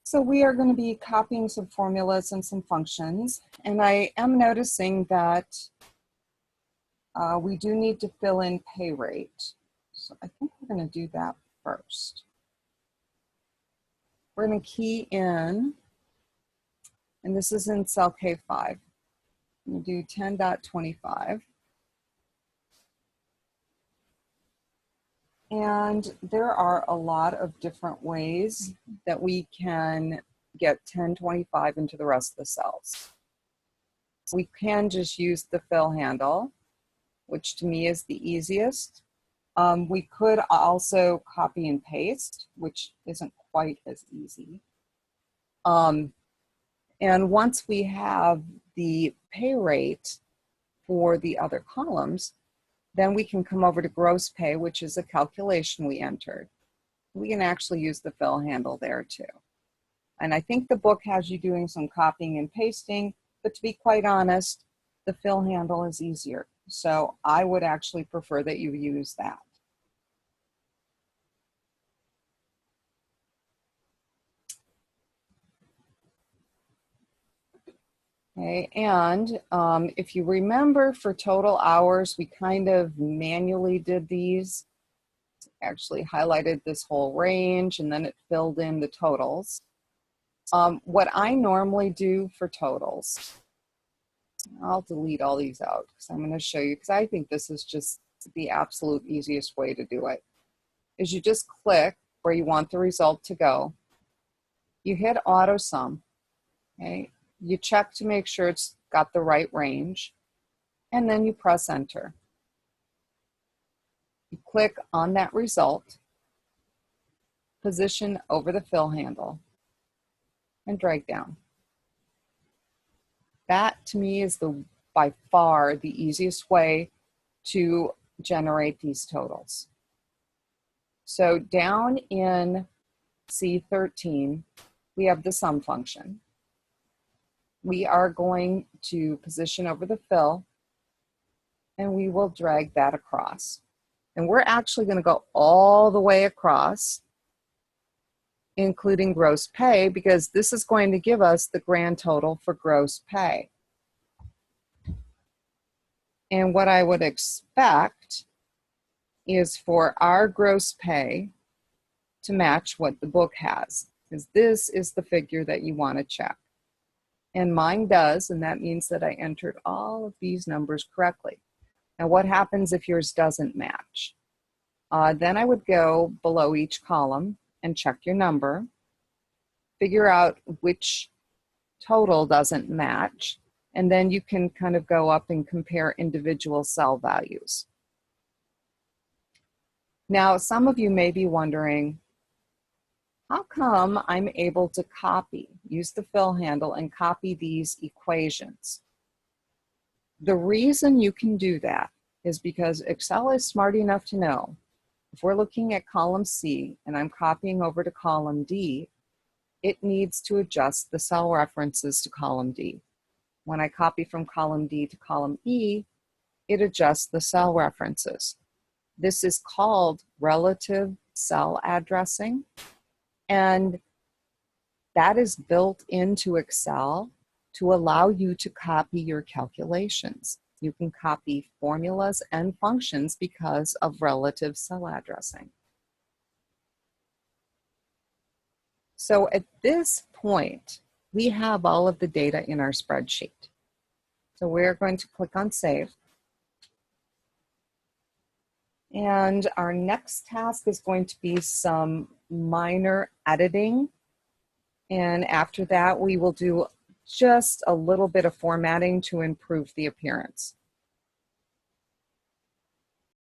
So we are going to be copying some formulas and some functions, and I am noticing that we do need to fill in pay rate. So I think we're going to do that first. We're going to key in, and this is in cell K5. I'm going to do 10.25. And there are a lot of different ways that we can get 1025 into the rest of the cells. We can just use the fill handle, which to me is the easiest. We could also copy and paste, which isn't quite as easy. And once we have the pay rate for the other columns, then we can come over to gross pay, which is a calculation we entered. We can actually use the fill handle there too. And I think the book has you doing some copying and pasting, but to be quite honest, the fill handle is easier. So I would actually prefer that you use that. Okay, and if you remember for total hours, we kind of manually did these. Actually highlighted this whole range and then it filled in the totals. What I normally do for totals, I'll delete all these out because I'm going to show you, because I think this is just the absolute easiest way to do it, is you just click where you want the result to go. You hit auto sum, okay? You check to make sure it's got the right range, and then you press enter. You click on that result, position over the fill handle, and drag down. That to me is by far the easiest way to generate these totals. So down in C13, we have the sum function. We are going to position over the fill, and we will drag that across. And we're actually going to go all the way across, including gross pay, because this is going to give us the grand total for gross pay. And what I would expect is for our gross pay to match what the book has, because this is the figure that you want to check. And mine does, and that means that I entered all of these numbers correctly. Now what happens if yours doesn't match? Then I would go below each column and check your number, figure out which total doesn't match, and then you can kind of go up and compare individual cell values. Now, some of you may be wondering, how come I'm able to use the fill handle and copy these equations? The reason you can do that is because Excel is smart enough to know if we're looking at column C and I'm copying over to column D, it needs to adjust the cell references to column D. When I copy from column D to column E, it adjusts the cell references. This is called relative cell addressing, and that is built into Excel to allow you to copy your calculations. You can copy formulas and functions because of relative cell addressing. So at this point, we have all of the data in our spreadsheet. So we're going to click on Save. And our next task is going to be some minor editing. And after that, we will do just a little bit of formatting to improve the appearance.